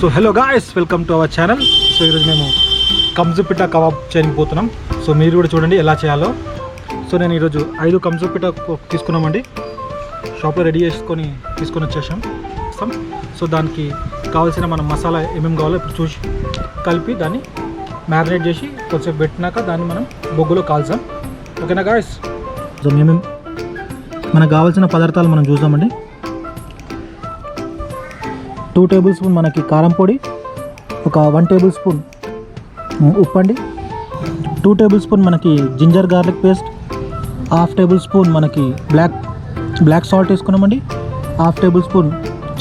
So hello guys, welcome to our channel. So ఈరోజు మేము కంజుపిట్ట kebab చేయకపోతున్నాం. So మీరు కూడా చూడండి ఎలా చేయాలో. సో నేను ఈరోజు 5 కంజుపిట్ట తీసుకున్నామండి. షాప్లో రెడీ చేసుకొని తీసుకొని వచ్చేసాం. సో దానికి కావాల్సిన మన మసాలా ఏమేమి కావాలో ఇప్పుడు చూసి కలిపి దాన్ని మ్యారినేట్ చేసి కొంచెం పెట్టినాక దాన్ని మనం బొగ్గులో కాల్చాం. ఓకేనా గాయ్స్? సో మేమేం మనకు కావాల్సిన పదార్థాలు మనం చూసామండి. 2 టేబుల్ స్పూన్ మనకి కారం పొడి, ఒక 1 టేబుల్ స్పూన్ ఉప్పు అండి, 2 టేబుల్ స్పూన్ మనకి ginger garlic paste, 1/2 tablespoon మనకి బ్లాక్ సాల్ట్ వేసుకున్నామండి, 1/2 tablespoon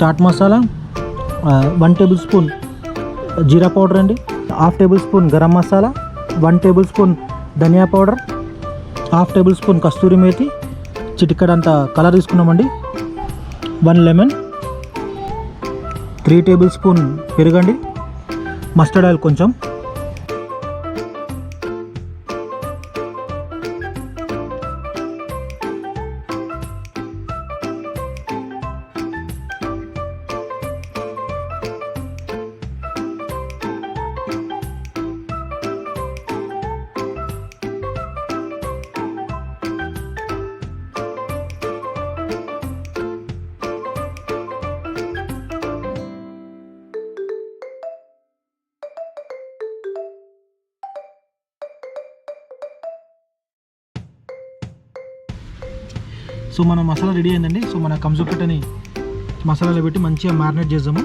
chaat masala, 1 tablespoon జీరా పౌడర్ అండి, 1/2 tablespoon garam masala, 1 tablespoon ధనియా పౌడర్, 1/2 టేబుల్ స్పూన్ కస్తూరి మేతి, చిటికడంత కలర్ తీసుకున్నామండి, 1 లెమన్, 3 టేబుల్ స్పూన్ పెరుగండి, మస్టర్డ్ ఆయిల్ కొంచెం, సో మన మసాలా రెడీ అయిందండి. సో మన కంజుపిట్టని మసాలాలో పెట్టి మంచిగా మ్యారినేట్ చేద్దాము.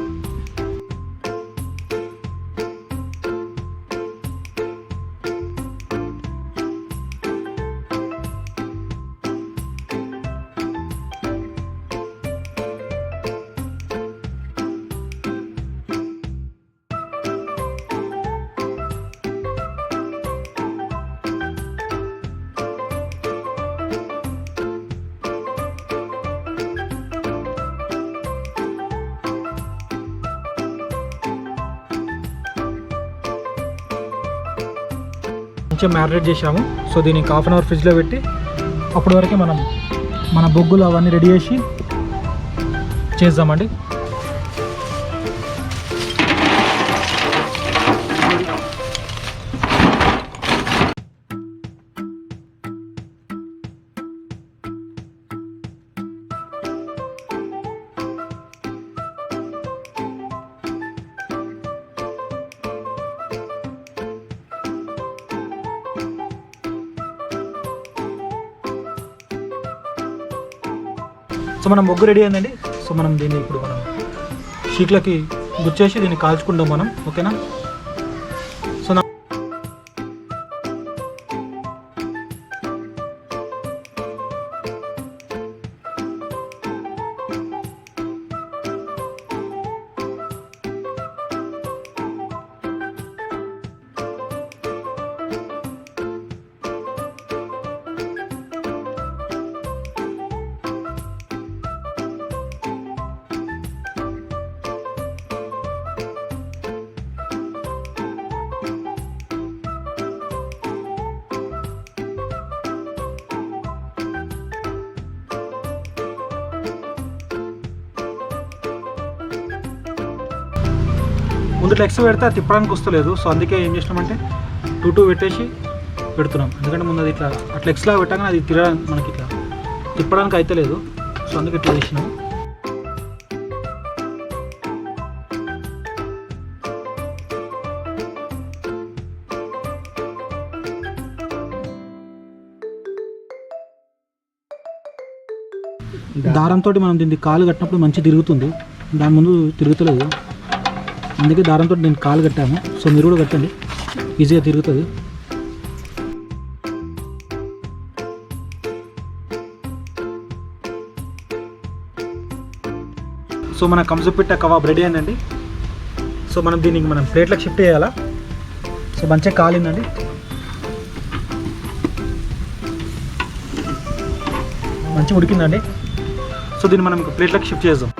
మంచిగా మ్యారినేట్ చేసాము. సో దీన్ని 1/2 అవర్ ఫ్రిడ్జ్లో పెట్టి అప్పటి వరకు మనం మన బొగ్గులు అవన్నీ రెడీ చేసి చేద్దామండి. సో మనం బొగ్గు రెడీ అయిందండి. సో మనం దీన్ని ఇప్పుడు మనం షీట్లకి గుచ్చేసి దీన్ని కాల్చుకుంటాం మనం. ఓకేనా? సో ముందు ఎక్స్ పెడితే అది తిప్పడానికి వస్తలేదు. సో అందుకే ఏం చేసినామంటే 2 పెట్టేసి పెడుతున్నాం. ఎందుకంటే ముందు అది ఇట్లా అట్లా ఎక్స్లా పెట్టగానే అది మనకి ఇట్లా తిప్పడానికి అయితే లేదు. సో అందుకే ఇట్లా చేసినాం. దారంతో మనం దీనికి కాలు కట్టినప్పుడు మంచి తిరుగుతుంది, దాని ముందు తిరుగుతలేదు. అందుకే దారంతో నేను కాలు కట్టాము. సో మీరు కూడా కట్టండి, ఈజీగా తిరుగుతుంది. సో మన కంజుపిట్ట కబాబ్ రెడీ అయిందండి. సో మనం దీనికి మనం ప్లేట్లకు షిఫ్ట్ చేయాలా. సో మంచిగా కాలిందండి. మంచిగా ఉడికిందండి. సో దీన్ని మనం ప్లేట్లకు షిఫ్ట్ చేద్దాం.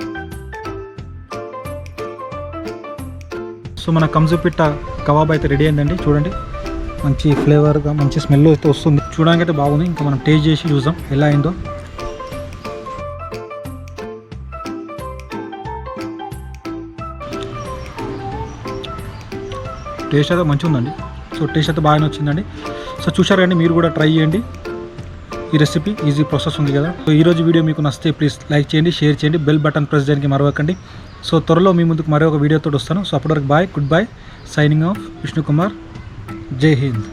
సో మన కంజుపిట్ట కబాబ్ అయితే రెడీ అయిందండి. చూడండి, మంచి ఫ్లేవర్గా మంచి స్మెల్ అయితే వస్తుంది. చూడడానికి అయితే బాగుంది. ఇంకా మనం టేస్ట్ చేసి చూద్దాం ఎలా అయిందో. టేస్ట్ అయితే మంచిగా ఉందండి. సో టేస్ట్ అయితే బాగానే వచ్చిందండి. సో చూశారు కానీ మీరు కూడా ట్రై చేయండి. ఈ రెసిపీ ఈజీ ప్రాసెస్ ఉంది కదా. సో ఈరోజు వీడియో మీకు నచ్చితే ప్లీజ్ లైక్ చేయండి, షేర్ చేయండి, బెల్ బటన్ ప్రెస్ చేయడానికి మరవకండి. సో త్వరలో మీ ముందుకు మరొక వీడియోతో వస్తాను. సో అప్పటివరకు bye, good bye, signing off Vishnu Kumar. Jai Hind.